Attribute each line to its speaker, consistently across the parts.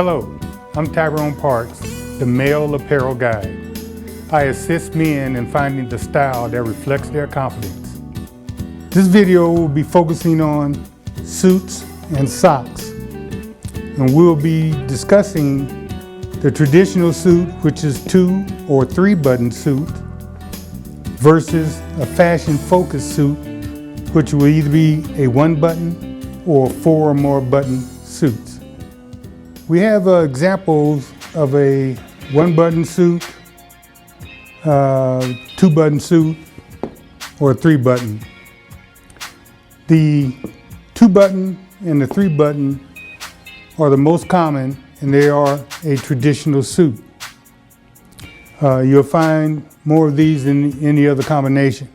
Speaker 1: Hello, I'm Tyrone Parks, the male apparel guide. I assist men in finding the style that reflects their confidence. This video will be focusing on suits and socks, and we'll be discussing the traditional suit, which is 2 or 3 button suit, versus a fashion-focused suit, which will either be a 1 button or 4 or more button suits. We have examples of a 1 button suit, 2 button suit, or a 3 button. The 2 button and the 3 button are the most common, and they are a traditional suit. You'll find more of these in any other combination.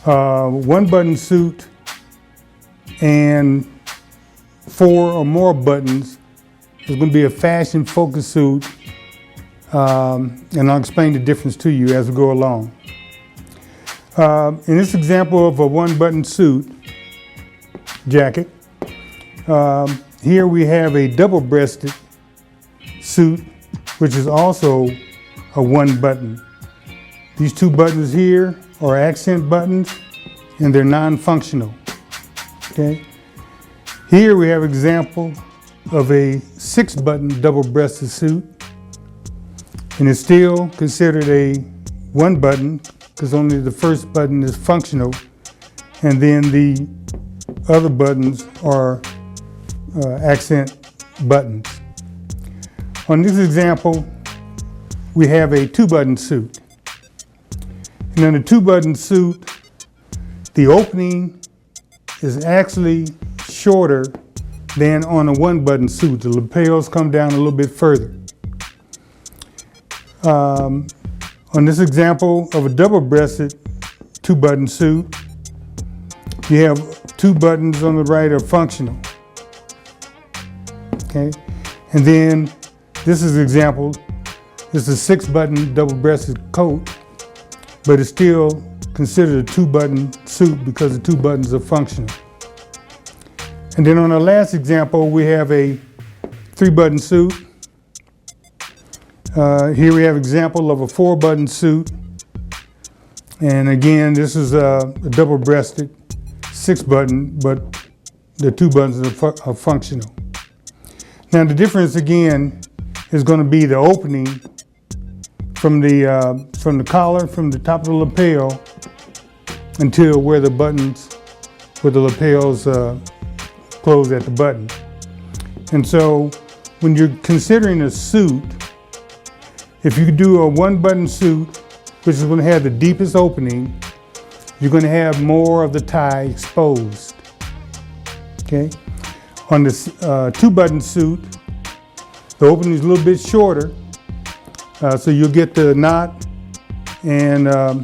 Speaker 1: 1 button suit and 4 or more buttons is going to be a fashion focused suit, and I'll explain the difference to you as we go along. In this example of a 1 button suit jacket, here we have a double-breasted suit, which is also a 1 button. These 2 buttons here are accent buttons, and they're non-functional. Okay. Here we have an example of a 6 button double-breasted suit, and it's still considered a 1 button because only the first button is functional, and then the other buttons are accent buttons. On this example, we have a 2 button suit. And in a 2 button suit, the opening is actually shorter than on a 1 button suit. The lapels come down a little bit further. On this example of a double-breasted 2 button suit, you have 2 buttons on the right are functional. Okay, and then this is an example. This is a 6 button double-breasted coat, but it's still considered a 2 button suit because the 2 buttons are functional. And then on our last example, we have a 3 button suit. Here we have an example of a 4 button suit. And again, this is a double-breasted 6 button, but the 2 buttons are functional. Now the difference again is going to be the opening from the collar, from the top of the lapel until where the lapels close at the button. And so when you're considering a suit, if you do a 1 button suit, which is going to have the deepest opening, you're going to have more of the tie exposed. Okay. On this 2 button suit, the opening is a little bit shorter, so you'll get the knot and a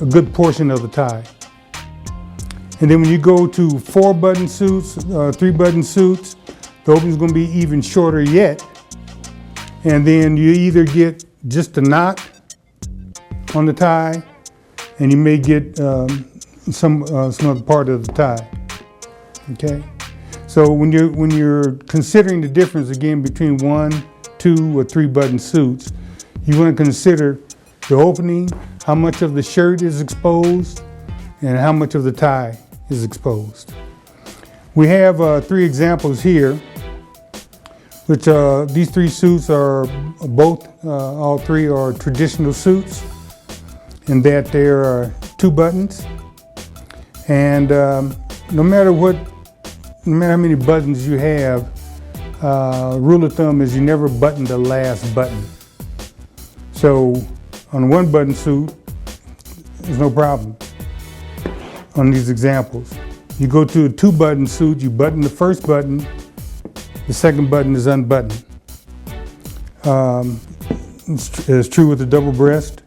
Speaker 1: good portion of the tie. And then when you go to 4 button suits, 3 button suits, the opening is going to be even shorter yet. And then you either get just a knot on the tie, and you may get some other part of the tie. Okay. So when you're considering the difference again between 1, 2, or 3 button suits, you want to consider the opening, how much of the shirt is exposed, and how much of the tie is exposed. We have 3 examples here, which these 3 suits are all 3 are traditional suits, in that there are 2 buttons, and no matter how many buttons you have, rule of thumb is you never button the last button. So on a 1 button suit, there's no problem on these examples. You go to a 2 button suit, you button the first button, the second button is unbuttoned. It's true with the double breast.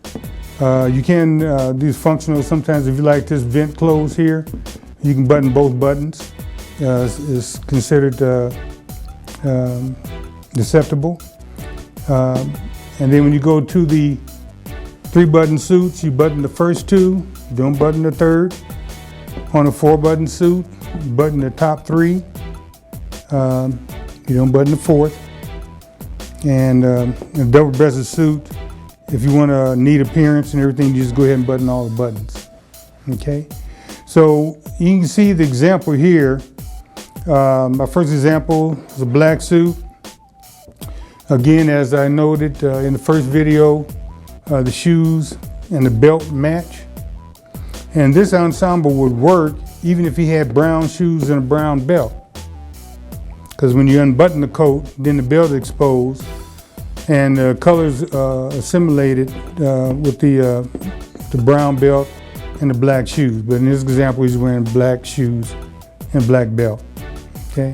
Speaker 1: You can do this functional sometimes. If you like this vent close here, you can button both buttons. Is considered acceptable. And then when you go to the 3 button suits, you button the first 2, you don't button the third. On a 4 button suit, you button the top 3. You don't button the fourth. And a double-breasted suit, if you want a neat appearance and everything, you just go ahead and button all the buttons. Okay? So you can see the example here. My first example is a black suit. Again, as I noted in the first video, the shoes and the belt match. And this ensemble would work even if he had brown shoes and a brown belt. Because when you unbutton the coat, then the belt is exposed, and the colors assimilated with the brown belt and the black shoes. But in this example, he's wearing black shoes and black belt. Okay.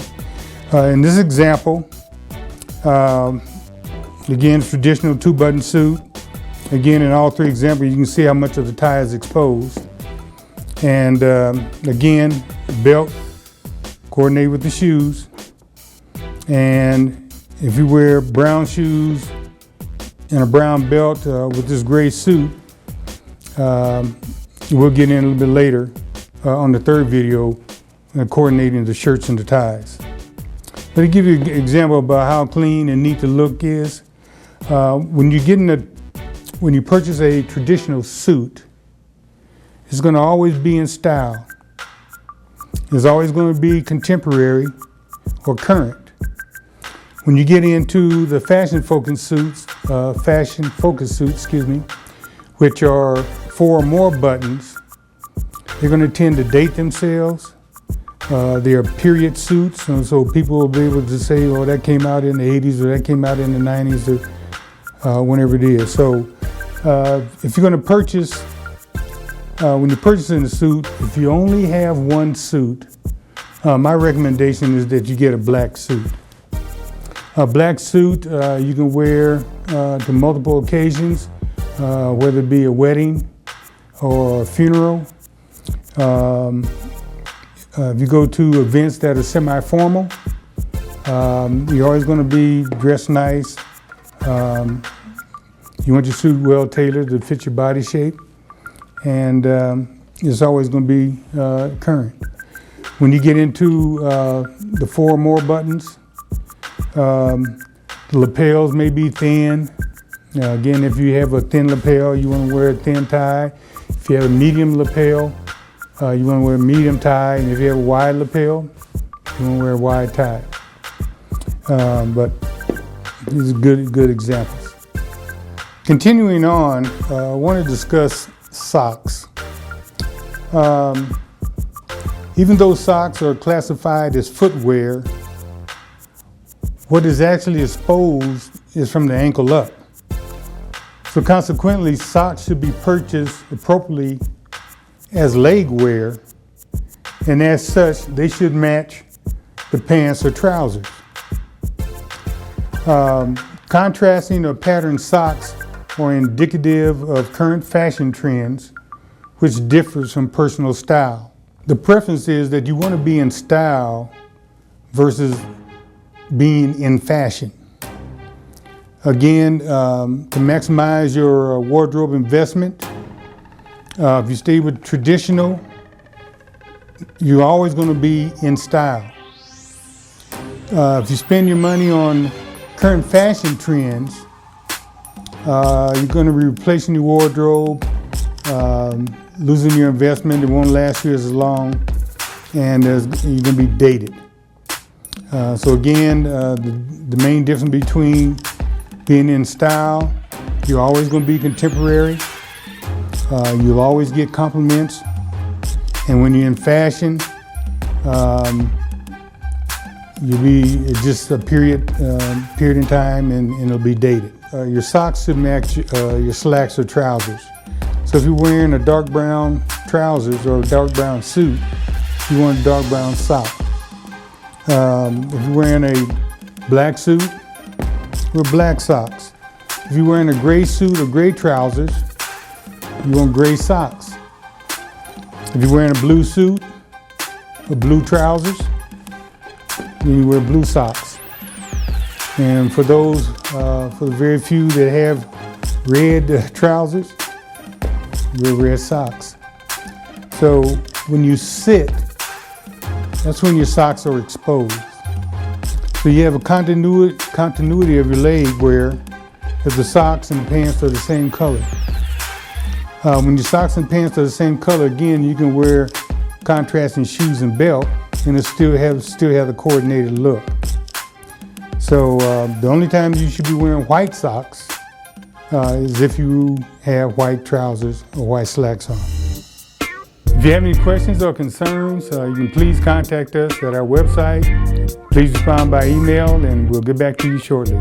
Speaker 1: In this example, again, traditional 2-button suit. Again, in all 3 examples, you can see how much of the tie is exposed. And again, belt coordinated with the shoes. And if you wear brown shoes and a brown belt with this gray suit, we'll get in a little bit later on the 3rd video, coordinating the shirts and the ties. Let me give you an example about how clean and neat the look is. When you purchase a traditional suit, it's going to always be in style. It's always going to be contemporary or current. When you get into the fashion-focused suits, which are 4 or more buttons, they're going to tend to date themselves. They are period suits, and so people will be able to say, "Oh, that came out in the '80s," or "That came out in the '90s," or whenever it is. So, if you're going to purchase, when you're purchasing a suit, if you only have one suit, my recommendation is that you get a black suit. A black suit you can wear to multiple occasions, whether it be a wedding or a funeral. If you go to events that are semi-formal, you're always going to be dressed nice. You want your suit well tailored to fit your body shape, and it's always going to be current. When you get into the 4 or more buttons, the lapels may be thin. Again, if you have a thin lapel, you want to wear a thin tie. If you have a medium lapel, you want to wear a medium tie. And if you have a wide lapel, you want to wear a wide tie. But these are good examples. Continuing on, I want to discuss socks. Even though socks are classified as footwear, what is actually exposed is from the ankle up. So consequently, socks should be purchased appropriately as leg wear, and as such, they should match the pants or trousers. Contrasting or patterned socks are indicative of current fashion trends, which differs from personal style. The preference is that you want to be in style versus being in fashion. Again, to maximize your wardrobe investment, if you stay with traditional, you're always going to be in style. If you spend your money on current fashion trends, you're going to be replacing your wardrobe, losing your investment. It won't last you as long, and you're going to be dated. So again, the main difference between being in style, you're always going to be contemporary. You'll always get compliments. And when you're in fashion, you'll be just a period in time, and it'll be dated. Your socks should match your slacks or trousers. So if you're wearing a dark brown trousers or a dark brown suit, you want a dark brown sock. If you're wearing a black suit, wear black socks. If you're wearing a gray suit or gray trousers, you want gray socks. If you're wearing a blue suit or blue trousers, then you wear blue socks. And for those, for the very few that have red trousers, you wear red socks. So when you sit, that's when your socks are exposed. So you have a continuity of your leg where if the socks and the pants are the same color. When your socks and pants are the same color, again, you can wear contrasting shoes and belt and it still have a coordinated look. So the only time you should be wearing white socks is if you have white trousers or white slacks on. If you have any questions or concerns, you can please contact us at our website. Please respond by email and we'll get back to you shortly.